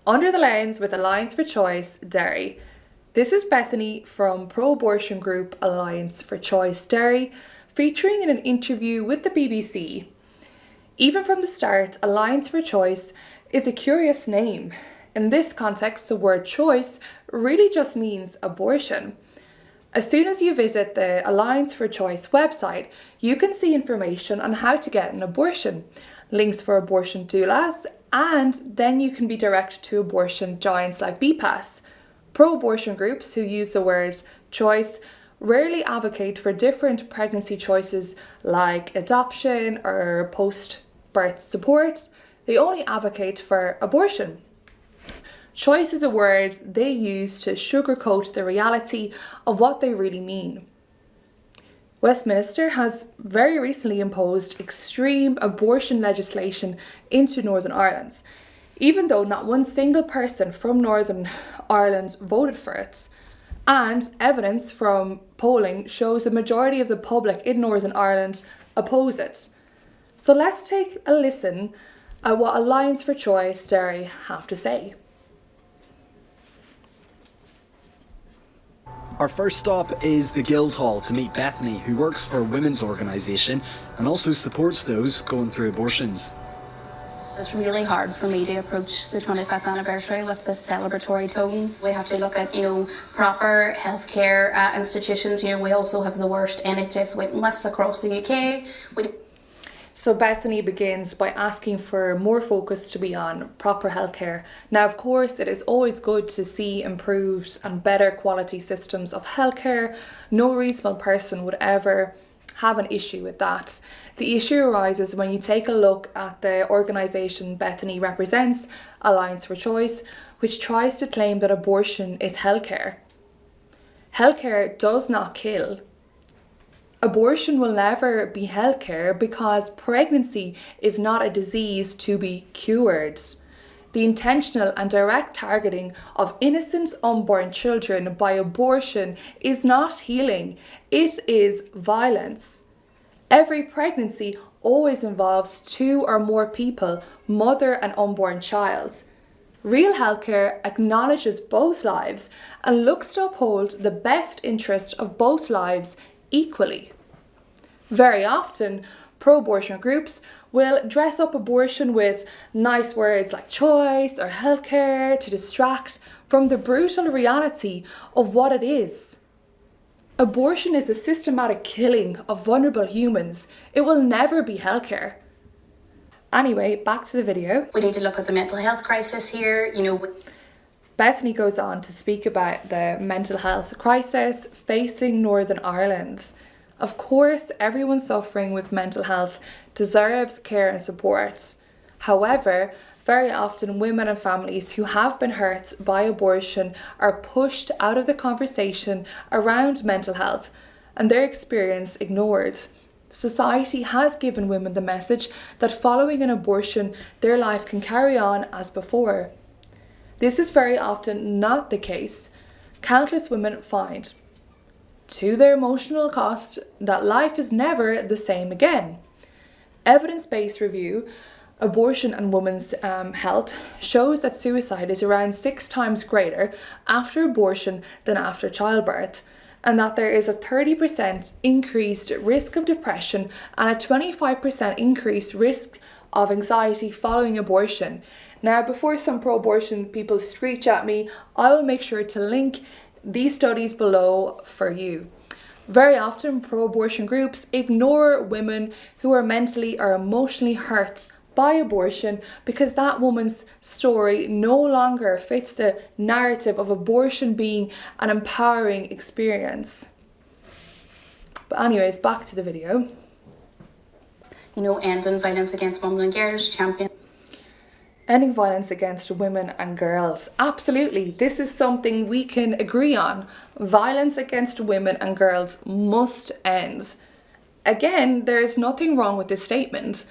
Under the Lens with Alliance for Choice Derry. This is Bethany from pro-abortion group Alliance for Choice Derry, featuring in an interview with the BBC. Even from the start, Alliance for Choice is a curious name. In this context, the word choice really just means abortion. As soon as you visit the Alliance for Choice website, you can see information on how to get an abortion, links for abortion doulas, and then you can be directed to abortion giants like BPAS. Pro-abortion groups who use the word choice rarely advocate for different pregnancy choices like adoption or post-birth support. They only advocate for abortion. Choice is a word they use to sugarcoat the reality of what they really mean. Westminster has very recently imposed extreme abortion legislation into Northern Ireland, even though not one single person from Northern Ireland voted for it. And evidence from polling shows a majority of the public in Northern Ireland oppose it. So let's take a listen at what Alliance for Choice Derry have to say. Our first stop is the Guildhall to meet Bethany, who works for a women's organisation and also supports those going through abortions. It's really hard for me to approach the 25th anniversary with this celebratory tone. We have to look at, proper healthcare institutions. We also have the worst NHS waiting lists across the UK. So Bethany begins by asking for more focus to be on proper healthcare. Now, of course, it is always good to see improved and better quality systems of healthcare. No reasonable person would ever have an issue with that. The issue arises when you take a look at the organisation Bethany represents, Alliance for Choice, which tries to claim that abortion is healthcare. Healthcare does not kill. Abortion will never be healthcare because pregnancy is not a disease to be cured. The intentional and direct targeting of innocent unborn children by abortion is not healing, it is violence. Every pregnancy always involves two or more people, mother and unborn child. Real healthcare acknowledges both lives and looks to uphold the best interest of both lives equally. Very often, pro-abortion groups will dress up abortion with nice words like choice or healthcare to distract from the brutal reality of what it is. Abortion is a systematic killing of vulnerable humans. It will never be healthcare. Anyway, back to the video. We need to look at the mental health crisis here. Bethany goes on to speak about the mental health crisis facing Northern Ireland. Of course, everyone suffering with mental health deserves care and support. However, very often women and families who have been hurt by abortion are pushed out of the conversation around mental health and their experience ignored. Society has given women the message that following an abortion, their life can carry on as before. This is very often not the case. Countless women find, to their emotional cost, that life is never the same again. Evidence-based review, Abortion and Women's Health shows that suicide is around 6 times greater after abortion than after childbirth, and that there is a 30% increased risk of depression and a 25% increased risk of anxiety following abortion. Now, before some pro-abortion people screech at me, I will make sure to link these studies below for you. Very often, pro-abortion groups ignore women who are mentally or emotionally hurt by abortion because that woman's story no longer fits the narrative of abortion being an empowering experience. But anyways, back to the video. Ending violence against women and girls, champion. Ending violence against women and girls. Absolutely, this is something we can agree on. Violence against women and girls must end. Again, there is nothing wrong with this statement,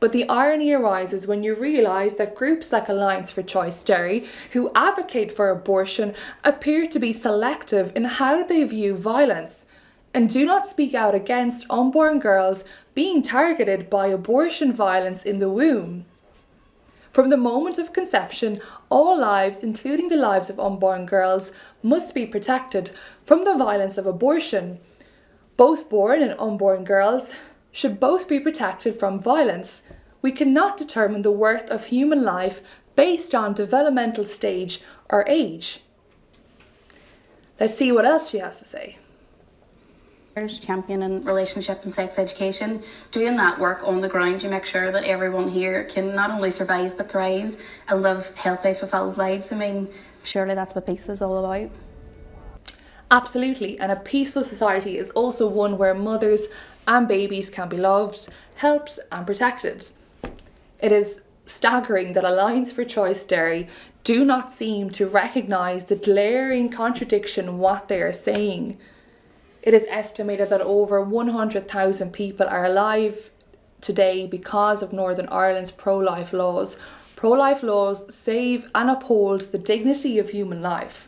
but the irony arises when you realise that groups like Alliance for Choice Derry, who advocate for abortion, appear to be selective in how they view violence and do not speak out against unborn girls being targeted by abortion violence in the womb. From the moment of conception, all lives, including the lives of unborn girls, must be protected from the violence of abortion. Both born and unborn girls should both be protected from violence. We cannot determine the worth of human life based on developmental stage or age. Let's see what else she has to say. Championing relationship and sex education, doing that work on the ground to make sure that everyone here can not only survive but thrive and live healthy, fulfilled lives. I mean, surely that's what peace is all about. Absolutely, and a peaceful society is also one where mothers and babies can be loved, helped and protected. It is staggering that Alliance for Choice Derry do not seem to recognise the glaring contradiction in what they are saying. It is estimated that over 100,000 people are alive today because of Northern Ireland's pro-life laws. Pro-life laws save and uphold the dignity of human life.